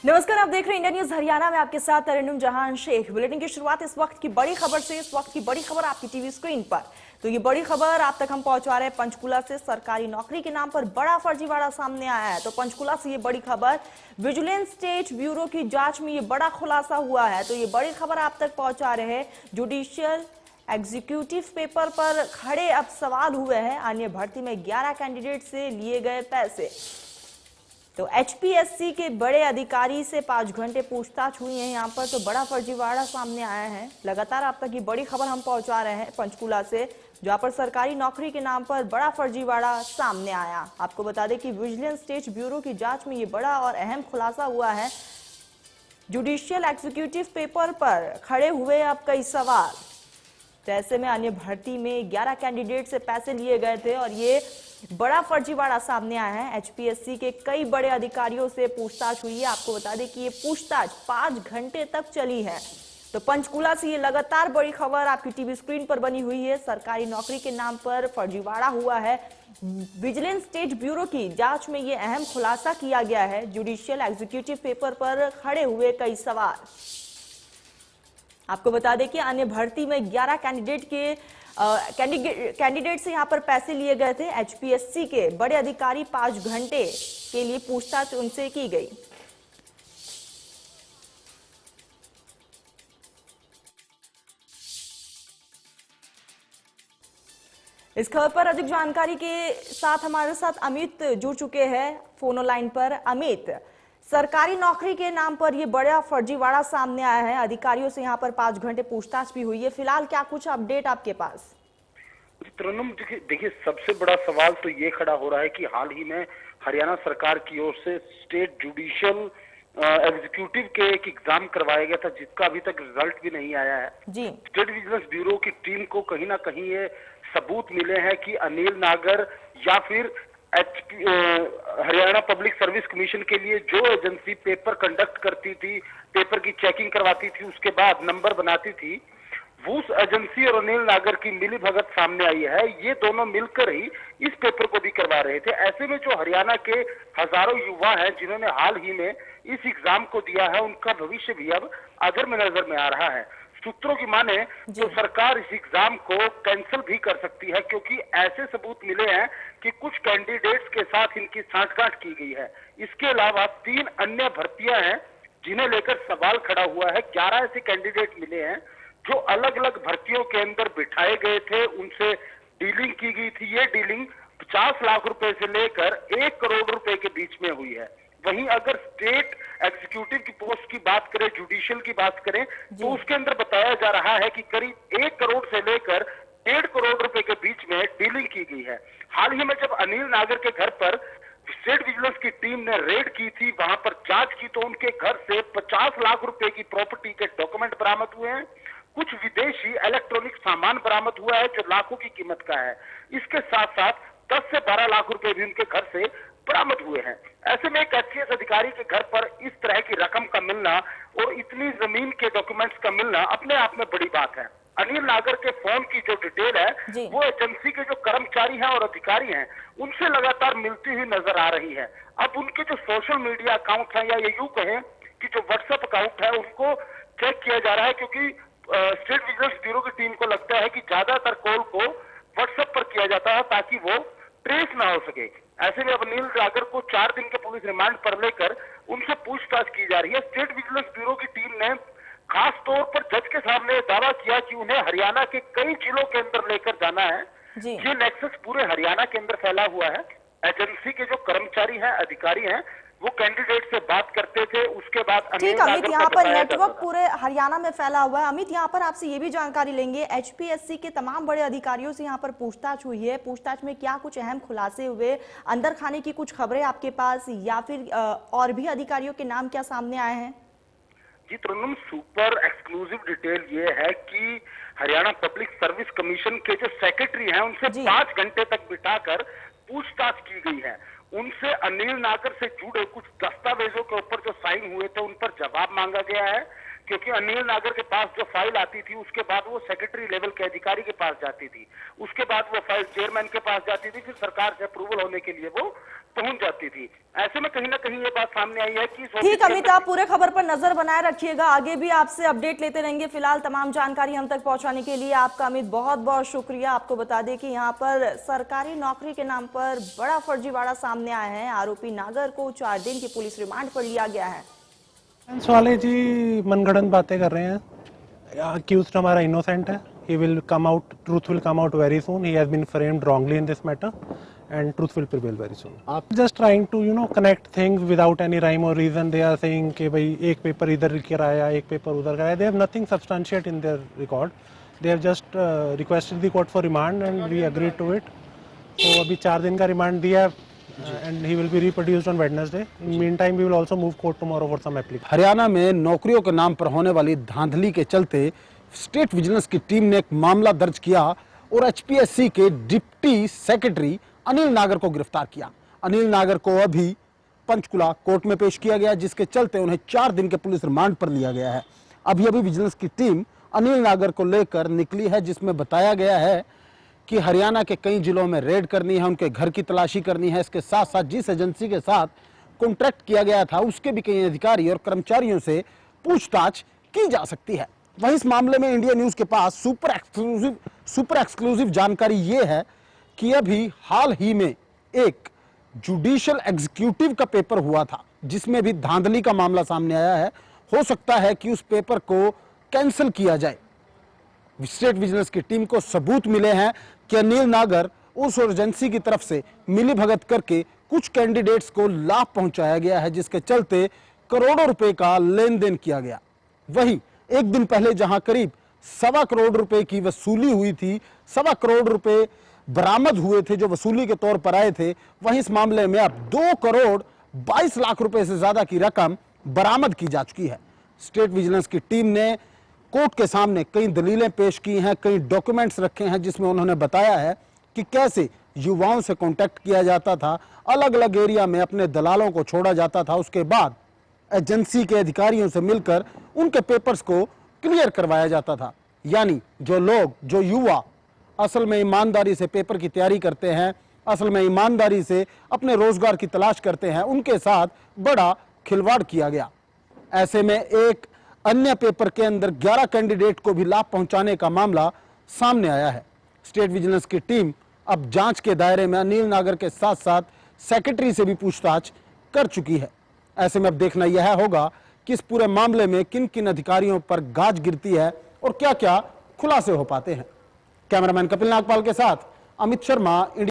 नमस्कार, आप देख रहे हैं इंडिया न्यूज हरियाणा में, आपके साथ तरन्नुम जहां शेख। बुलेटिन की शुरुआत इस वक्त की बड़ी खबर से। इस वक्त की बड़ी खबर आपकी टीवी स्क्रीन पर। तो ये बड़ी खबर आप तक हम पहुंचा रहे हैं। पंचकुला से सरकारी नौकरी के नाम पर बड़ा फर्जीवाड़ा सामने आया है। तो पंचकुला से ये बड़ी खबर, विजिलेंस स्टेट ब्यूरो की जांच में ये बड़ा खुलासा हुआ है। तो ये बड़ी खबर आप तक पहुंचा रहे हैं। जुडिशियल एग्जीक्यूटिव पेपर पर खड़े अब सवाल हुए हैं। अन्य भर्ती में 11 कैंडिडेट से लिए गए पैसे। तो एचपीएससी के बड़े अधिकारी से 5 घंटे पूछताछ हुई है यहाँ पर। तो बड़ा फर्जीवाड़ा सामने आया है। लगातार आप तक ये बड़ी खबर हम पहुंचा रहे हैं पंचकुला से, जहां पर सरकारी नौकरी के नाम पर बड़ा फर्जीवाड़ा सामने आया। आपको बता दें कि विजिलेंस स्टेट ब्यूरो की जांच में ये बड़ा और अहम खुलासा हुआ है। जुडिशियल एग्जीक्यूटिव पेपर पर खड़े हुए अब कई सवाल। तो ऐसे में अन्य भर्ती में 11 कैंडिडेट से पैसे लिए गए थे और ये बड़ा फर्जीवाड़ा सामने आया है। एचपीएससी के कई बड़े अधिकारियों से पूछताछ हुई है। आपको बता दें कि ये पूछताछ 5 घंटे तक चली है। तो पंचकुला से ये लगातार बड़ी खबर आपकी टीवी स्क्रीन पर बनी हुई है। सरकारी नौकरी के नाम पर फर्जीवाड़ा हुआ है। विजिलेंस स्टेट ब्यूरो की जांच में ये अहम खुलासा किया गया है। जुडिशियल एग्जीक्यूटिव पेपर पर खड़े हुए कई सवाल। आपको बता दें कि अन्य भर्ती में 11 कैंडिडेट से यहां पर पैसे लिए गए थे। एचपीएससी के बड़े अधिकारी 5 घंटे के लिए पूछताछ उनसे की गई। इस खबर पर अधिक जानकारी के साथ हमारे साथ अमित जुड़ चुके हैं फोन लाइन पर। अमित, सरकारी नौकरी के नाम पर ये बड़ा फर्जीवाड़ा सामने आया है। अधिकारियों से यहाँ पर 5 घंटे पूछताछ भी हुई है। फिलहाल क्या कुछ अपडेट आपके पास? तरन्नुम, देखिए सबसे बड़ा सवाल तो ये खड़ा हो रहा है कि हाल ही में हरियाणा सरकार की ओर से स्टेट जुडिशियल एग्जीक्यूटिव के एक एग्जाम करवाया गया था, जिसका अभी तक रिजल्ट भी नहीं आया है जी। स्टेट विजिलेंस ब्यूरो की टीम को कहीं ना कहीं ये सबूत मिले हैं कि अनिल नागर या फिर हरियाणा पब्लिक सर्विस कमीशन के लिए जो एजेंसी पेपर कंडक्ट करती थी, पेपर की चेकिंग करवाती थी, उसके बाद नंबर बनाती थी, वो उस एजेंसी और अनिल नागर की मिली भगत सामने आई है। ये दोनों मिलकर ही इस पेपर को भी करवा रहे थे। ऐसे में जो हरियाणा के हजारों युवा हैं जिन्होंने हाल ही में इस एग्जाम को दिया है, उनका भविष्य भी अब अगर में नजर में आ रहा है। सूत्रों की माने तो सरकार इस एग्जाम को कैंसिल भी कर सकती है, क्योंकि ऐसे सबूत मिले हैं कि कुछ कैंडिडेट्स के साथ इनकी सांठगांठ की गई है। इसके अलावा 3 अन्य भर्तियां हैं जिन्हें लेकर सवाल खड़ा हुआ है। 11 ऐसे कैंडिडेट मिले हैं जो अलग अलग भर्तियों के अंदर बिठाए गए थे, उनसे डीलिंग की गई थी। ये डीलिंग 50 लाख रुपए से लेकर 1 करोड़ रुपए के बीच में हुई है। वहीं अगर स्टेट एग्जीक्यूटिव की पोस्ट की बात करें, जुडिशियल की बात करें, तो उसके अंदर बताया जा रहा है कि करीब 1 करोड़ से लेकर 1.5 करोड़ रुपए के बीच में डीलिंग की गई है। हाल ही में जब अनिल नागर के घर पर स्टेट विजिलेंस की टीम ने रेड की थी, वहां पर जांच की, तो उनके घर से 50 लाख रुपए की प्रॉपर्टी के डॉक्यूमेंट बरामद हुए हैं। कुछ विदेशी इलेक्ट्रॉनिक सामान बरामद हुआ है जो लाखों की कीमत का है। इसके साथ साथ 10 से 12 लाख रुपए भी उनके घर से बरामद हुए हैं। ऐसे में एक एचसीएस अधिकारी के घर पर इस तरह की रकम का मिलना और इतनी जमीन के डॉक्यूमेंट्स का मिलना अपने आप में बड़ी बात है। अनिल नागर के फोन की जो डिटेल है वो एजेंसी के जो कर्मचारी हैं और अधिकारी हैं उनसे लगातार मिलती हुई नजर आ रही है। अब उनके जो सोशल मीडिया अकाउंट है, या ये यूं कहें कि जो व्हाट्सएप अकाउंट है, उनको चेक किया जा रहा है, क्योंकि स्टेट विजिलेंस ब्यूरो की टीम को लगता है कि ज्यादातर कॉल को व्हाट्सएप पर किया जाता है ताकि वो ट्रेस ना हो सके। ऐसे में अब अनिल नागर को 4 दिन के पुलिस रिमांड पर लेकर उनसे पूछताछ की जा रही है। स्टेट विजिलेंस ब्यूरो की टीम ने खास तौर पर जज के सामने दावा किया कि उन्हें हरियाणा के कई जिलों के अंदर लेकर जाना है। ये नेक्सस पूरे हरियाणा के अंदर फैला हुआ है। एजेंसी के जो कर्मचारी हैं, अधिकारी हैं, वो कैंडिडेट से बात करते थे, उसके बाद ठीक अमित, यहाँ पर नेटवर्क पूरे हरियाणा में फैला हुआ है। अमित, यहाँ पर आपसे ये भी जानकारी लेंगे, एचपीएससी के तमाम बड़े अधिकारियों से यहाँ पर पूछताछ हुई है। पूछताछ में क्या कुछ अहम खुलासे हुए? अंदर खाने की कुछ खबरें आपके पास, या फिर और भी अधिकारियों के नाम क्या सामने आए हैं? जी तरन्नुम, सुपर एक्सक्लूसिव डिटेल ये है कि हरियाणा पब्लिक सर्विस कमीशन के जो सेक्रेटरी हैं उनसे 5 घंटे तक बिठाकर पूछताछ की गई है। उनसे अनिल नागर से जुड़े कुछ दस्तावेजों के ऊपर जो साइन हुए थे उन पर जवाब मांगा गया है, क्योंकि अनिल नागर के पास जो फाइल आती थी उसके बाद वो सेक्रेटरी लेवल के अधिकारी के पास जाती थी, उसके बाद वो फाइल चेयरमैन के पास जाती थी, फिर सरकार से अप्रूवल होने के लिए वो पहुंच जाती थी। ऐसे में कहीं ना कहीं ये बात सामने आई है कि इस ऑफिस ठीक के अमित, अंदर आप पूरे खबर पर नजर बनाए रखिएगा, आगे भी आपसे अपडेट लेते रहेंगे। फिलहाल तमाम जानकारी हम तक पहुंचाने के लिए आपका अमित बहुत बहुत शुक्रिया। आपको बता दें कि यहाँ पर सरकारी नौकरी के नाम पर बड़ा फर्जीवाड़ा सामने आया है। आरोपी नागर को 4 दिन की पुलिस रिमांड पर लिया गया है। वाले जी मनगढ़ंत बातें कर रहे हैं। अक्यूज्ड हमारा इनोसेंट है। He will come out, truth will come out very soon. He has been framed wrongly in this matter, and truth will prevail very soon. आप just trying to connect things without any rhyme or reason. They are saying कि भाई एक paper इधर कराया, एक paper उधर कराया. They have nothing substantiate in their record. They have just requested the court for remand, and we agreed to it. तो अभी 4 दिन का रिमांड दिया है, and he will be reproduced on Wednesday. In meantime, we will also move court tomorrow for some application. Haryana में नौकरियों के नाम पर होने वाली धांधली के चलते स्टेट विजिलेंस की टीम ने एक मामला दर्ज किया और एचपीएससी के डिप्टी सेक्रेटरी अनिल नागर को गिरफ्तार किया। अनिल नागर को अभी पंचकुला कोर्ट में पेश किया गया, जिसके चलते उन्हें 4 दिन के पुलिस रिमांड पर लिया गया है। अभी विजिलेंस की टीम अनिल नागर को लेकर निकली है, जिसमें बताया गया है कि हरियाणा के कई जिलों में रेड करनी है, उनके घर की तलाशी करनी है। इसके साथ साथ जिस एजेंसी के साथ कॉन्ट्रैक्ट किया गया था उसके भी कई अधिकारी और कर्मचारियों से पूछताछ की जा सकती है। वहीं इस मामले में इंडिया न्यूज के पास सुपर एक्सक्लूसिव जानकारी ये है कि अभी हाल ही में एक जुडिशियल एग्जीक्यूटिव का पेपर हुआ था, जिसमें भी धांधली का मामला सामने आया है। हो सकता है कि उस पेपर को कैंसिल किया जाए। स्टेट विजिलेंस की टीम को सबूत मिले हैं कि अनिल नागर उस एजेंसी की तरफ से मिलीभगत करके कुछ कैंडिडेट्स को लाभ पहुंचाया गया है, जिसके चलते करोड़ों रुपए का लेन देन किया गया। वहीं एक दिन पहले जहां करीब 1.25 करोड़ रुपए की वसूली हुई थी, 1.25 करोड़ रुपए बरामद हुए थे जो वसूली के तौर पर आए थे, वहीं इस मामले में अब 2 करोड़ 22 लाख रुपए से ज्यादा की रकम बरामद की जा चुकी है। स्टेट विजिलेंस की टीम ने कोर्ट के सामने कई दलीलें पेश की हैं, कई डॉक्यूमेंट्स रखे हैं, जिसमें उन्होंने बताया है कि कैसे युवाओं से कांटेक्ट किया जाता था, अलग अलग एरिया में अपने दलालों को छोड़ा जाता था, उसके बाद एजेंसी के अधिकारियों से मिलकर उनके पेपर्स को क्लियर करवाया जाता था। यानी जो लोग, जो युवा असल में ईमानदारी से पेपर की तैयारी करते हैं, असल में ईमानदारी से अपने रोजगार की तलाश करते हैं, उनके साथ बड़ा खिलवाड़ किया गया। ऐसे में एक अन्य पेपर के अंदर 11 कैंडिडेट को भी लाभ पहुंचाने का मामला सामने आया है। स्टेट विजिलेंस की टीम अब जांच के दायरे में अनिल नागर के साथ साथ सेक्रेटरी से भी पूछताछ कर चुकी है। ऐसे में अब देखना यह होगा कि इस पूरे मामले में किन किन अधिकारियों पर गाज गिरती है और क्या क्या खुलासे हो पाते हैं। कैमरामैन कपिल नागपाल के साथ अमित शर्मा, इंडिया।